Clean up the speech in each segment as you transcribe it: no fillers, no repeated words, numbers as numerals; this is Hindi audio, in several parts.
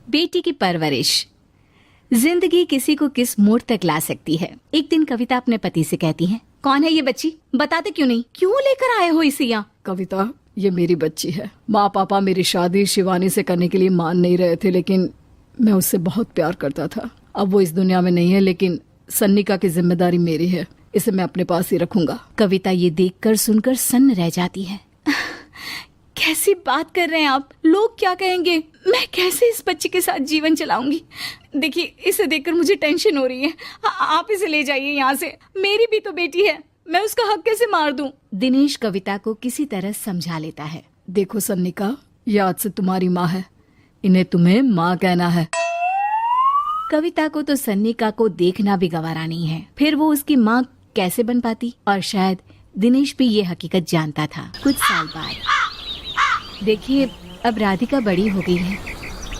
बेटी की परवरिश। जिंदगी किसी को किस मोड़ तक ला सकती है। एक दिन कविता अपने पति से कहती है, कौन है ये बच्ची, बताते क्यों नहीं, क्यों लेकर आए हो इसे यहाँ? कविता, ये मेरी बच्ची है। माँ पापा मेरी शादी शिवानी से करने के लिए मान नहीं रहे थे, लेकिन मैं उससे बहुत प्यार करता था। अब वो इस दुनिया में नहीं है, लेकिन सन्निका की जिम्मेदारी मेरी है। इसे मैं अपने पास ही रखूंगा। कविता ये देखकर सुनकर सन्न रह जाती है। कैसी बात कर रहे हैं आप? लोग क्या कहेंगे? मैं कैसे इस बच्चे के साथ जीवन चलाऊंगी? देखिए, इसे देखकर मुझे टेंशन हो रही है। आप इसे ले जाइए यहाँ से। मेरी भी तो बेटी है, मैं उसका हक कैसे मार दूं? दिनेश कविता को किसी तरह समझा लेता है। देखो सन्निका, ये आज से तुम्हारी माँ है, इन्हें तुम्हें माँ कहना है। कविता को तो सन्निका को देखना भी गवारा नहीं है, फिर वो उसकी माँ कैसे बन पाती? और शायद दिनेश भी ये हकीकत जानता था। कुछ साल बाद देखिए, अब राधिका बड़ी हो गई है,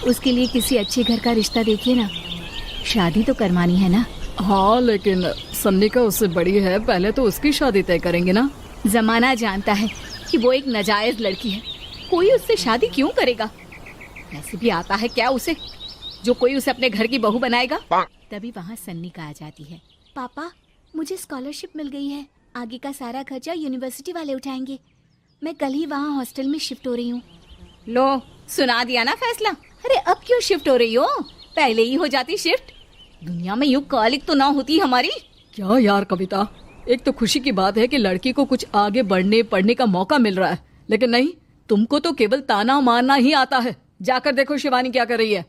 उसके लिए किसी अच्छे घर का रिश्ता देखिए ना। शादी तो करवानी है ना? हाँ, लेकिन सन्निका उससे बड़ी है, पहले तो उसकी शादी तय करेंगे ना। जमाना जानता है कि वो एक नाजायज लड़की है, कोई उससे शादी क्यों करेगा? ऐसे भी आता है क्या उसे, जो कोई उसे अपने घर की बहू बनाएगा? तभी वहाँ सन्निका आ जाती है। पापा, मुझे स्कॉलरशिप मिल गई है, आगे का सारा खर्चा यूनिवर्सिटी वाले उठाएंगे। मैं कल ही वहाँ हॉस्टल में शिफ्ट हो रही हूँ। लो, सुना दिया ना फैसला। अरे अब क्यों शिफ्ट हो रही हो? पहले ही हो जाती शिफ्ट। दुनिया में यूं कालिक तो ना होती हमारी। क्या यार कविता, एक तो खुशी की बात है कि लड़की को कुछ आगे बढ़ने पढ़ने का मौका मिल रहा है, लेकिन नहीं, तुमको तो केवल ताना मारना ही आता है। जाकर देखो शिवानी क्या कर रही है।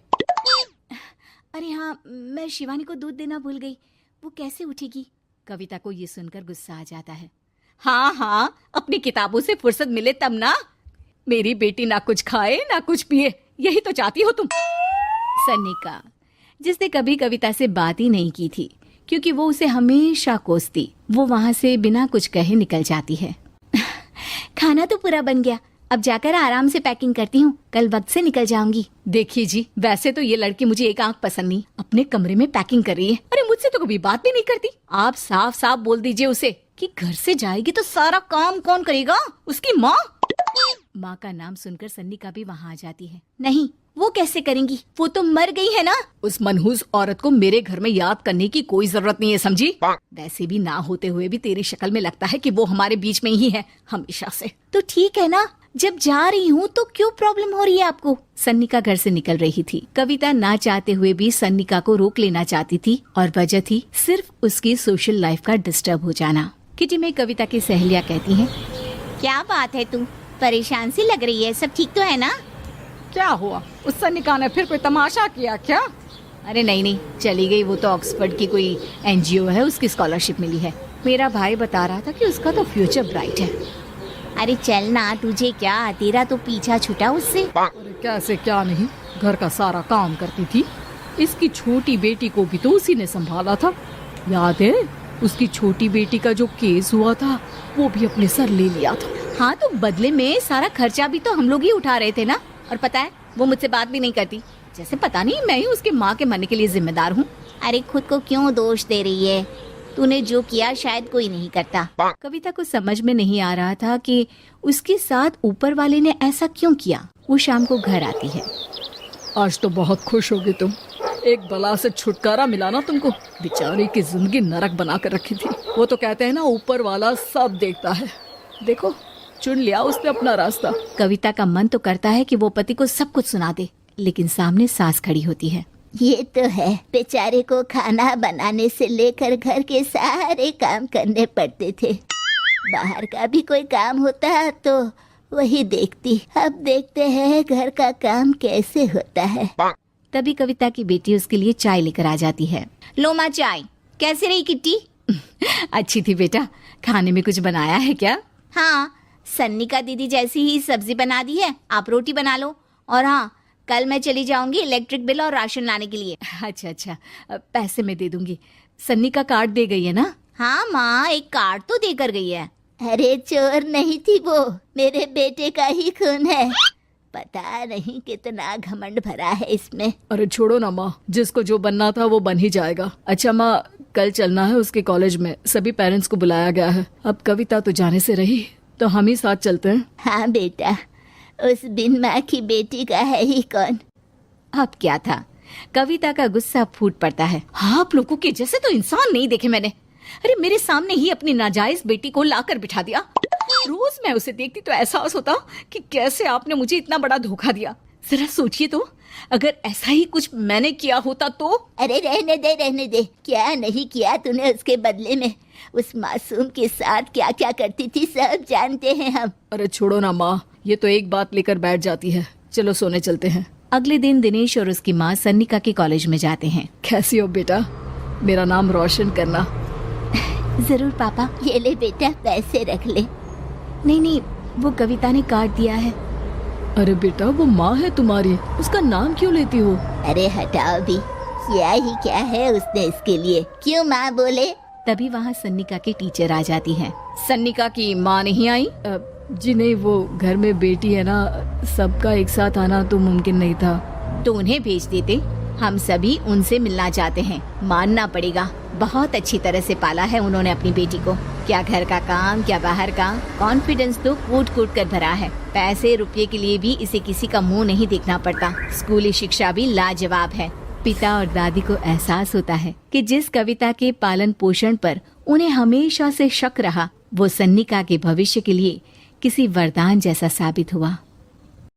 अरे हाँ, मैं शिवानी को दूध देना भूल गई, वो कैसे उठेगी? कविता को ये सुनकर गुस्सा आ जाता है। हाँ हाँ, अपनी किताबों से फुर्सत मिले तब ना। मेरी बेटी ना कुछ खाए ना कुछ पिए, यही तो चाहती हो तुम। सन्निका, जिसने कभी कविता से बात ही नहीं की थी, क्योंकि वो उसे हमेशा कोसती, वो वहाँ से बिना कुछ कहे निकल जाती है। खाना तो पूरा बन गया, अब जाकर आराम से पैकिंग करती हूँ, कल वक्त से निकल जाऊंगी। देखिए जी, वैसे तो ये लड़की मुझे एक आंख पसंद नहीं, अपने कमरे में पैकिंग कर रही है। अरे मुझसे तो कभी बात भी नहीं करती। आप साफ साफ बोल दीजिए उसे कि घर से जाएगी तो सारा काम कौन करेगा? उसकी माँ। माँ का नाम सुनकर सन्निका भी वहाँ आ जाती है। नहीं, वो कैसे करेंगी, वो तो मर गई है ना। उस मनहूस औरत को मेरे घर में याद करने की कोई जरूरत नहीं है, समझी? वैसे भी ना होते हुए भी तेरी शक्ल में लगता है कि वो हमारे बीच में ही है हमेशा से। तो ठीक है ना, जब जा रही हूँ तो क्यों प्रॉब्लम हो रही है आपको? सन्निका घर से निकल रही थी। कविता ना चाहते हुए भी सन्निका को रोक लेना चाहती थी, और वजह थी सिर्फ उसकी सोशल लाइफ का डिस्टर्ब हो जाना। किटी में कविता की सहेलियाँ कहती हैं, क्या बात है, तू परेशान सी लग रही है, सब ठीक तो है ना? क्या हुआ, उस सन्निका ने फिर कोई तमाशा किया क्या? अरे नहीं नहीं, चली गई, वो तो ऑक्सफोर्ड की कोई NGO है, उसकी स्कॉलरशिप मिली है। मेरा भाई बता रहा था कि उसका तो फ्यूचर ब्राइट है। अरे चल ना, तुझे क्या, तेरा तो पीछा छूटा उससे। अरे कैसे क्या नहीं, घर का सारा काम करती थी। इसकी छोटी बेटी को भी तो उसी ने संभाला था, याद है? उसकी छोटी बेटी का जो केस हुआ था, वो भी अपने सर ले लिया था। हाँ, तो बदले में सारा खर्चा भी तो हम लोग ही उठा रहे थे ना। और पता है, वो मुझसे बात भी नहीं करती, जैसे पता नहीं मैं ही उसके माँ के मरने के लिए जिम्मेदार हूँ। अरे खुद को क्यों दोष दे रही है? तूने जो किया शायद कोई नहीं करता। कविता को समझ में नहीं आ रहा था कि उसके साथ ऊपर वाले ने ऐसा क्यों किया। वो शाम को घर आती है। आज तो बहुत खुश होगी तुम, एक बला से छुटकारा मिला ना तुमको। बेचारी की जिंदगी नरक बना कर रखी थी। वो तो कहते हैं ना, ऊपर वाला सब देखता है। देखो, चुन लिया उसने अपना रास्ता। कविता का मन तो करता है कि वो पति को सब कुछ सुना दे, लेकिन सामने सास खड़ी होती है। ये तो है, बेचारे को खाना बनाने से लेकर घर के सारे काम करने पड़ते थे। बाहर का भी कोई काम होता तो वही देखती। अब देखते हैं घर का काम कैसे होता है। तभी कविता की बेटी उसके लिए चाय लेकर आ जाती है। लो माँ चाय। कैसी रही किट्टी? अच्छी थी बेटा। खाने में कुछ बनाया है क्या? हाँ, सन्निका दीदी जैसी ही सब्जी बना दी है, आप रोटी बना लो। और हाँ, कल मैं चली जाऊंगी इलेक्ट्रिक बिल और राशन लाने के लिए। अच्छा अच्छा, पैसे मैं दे दूंगी। सन्निका कार्ड दे गई है ना? हाँ माँ, एक कार्ड तो देकर गई है। अरे चोर नहीं थी वो, मेरे बेटे का ही खून है। पता नहीं कितना घमंड भरा है इसमें। अरे छोड़ो ना माँ, जिसको जो बनना था वो बन ही जाएगा। अच्छा माँ, कल चलना है उसके कॉलेज में, सभी पेरेंट्स को बुलाया गया है। अब कविता तो जाने से रही, तो हम ही साथ चलते हैं। हाँ बेटा, उस बिन माँ की बेटी का है ही कौन। अब क्या था, कविता का गुस्सा फूट पड़ता है। हाँ, आप लोगों के जैसे तो इंसान नहीं देखे मैंने। अरे मेरे सामने ही अपनी नाजायज बेटी को लाकर बिठा दिया। रोज मैं उसे देखती तो एहसास होता कि कैसे आपने मुझे इतना बड़ा धोखा दिया। जरा सोचिए तो, अगर ऐसा ही कुछ मैंने किया होता तो। अरे रहने दे, क्या नहीं किया तूने उसके बदले में। उस मासूम के साथ क्या क्या करती थी सब जानते हैं हम। अरे छोड़ो ना माँ, ये तो एक बात लेकर बैठ जाती है। चलो सोने चलते हैं। अगले दिन दिनेश और उसकी माँ सन्निका के कॉलेज में जाते हैं। कैसी हो बेटा, मेरा नाम रोशन करना। जरूर पापा, ये ले बेटा पैसे रख ले। नहीं, वो कविता ने काट दिया है। अरे बेटा, वो माँ है तुम्हारी, उसका नाम क्यों लेती हो? अरे हटाओ भी, क्या ही क्या है उसने इसके लिए, क्यों माँ बोले। तभी वहाँ सन्निका के टीचर आ जाती हैं। सन्निका की माँ नहीं आई? जी नहीं, वो घर में बेटी है ना, सबका एक साथ आना तो मुमकिन नहीं था। तो उन्हें भेज देते, हम सभी उनसे मिलना चाहते हैं। मानना पड़ेगा, बहुत अच्छी तरह से पाला है उन्होंने अपनी बेटी को। क्या घर का काम, क्या बाहर का। कॉन्फिडेंस तो कूट कूट कर भरा है। पैसे रुपये के लिए भी इसे किसी का मुंह नहीं देखना पड़ता। स्कूली शिक्षा भी लाजवाब है। पिता और दादी को एहसास होता है कि जिस कविता के पालन पोषण पर उन्हें हमेशा से शक रहा, वो सन्निका के भविष्य के लिए किसी वरदान जैसा साबित हुआ।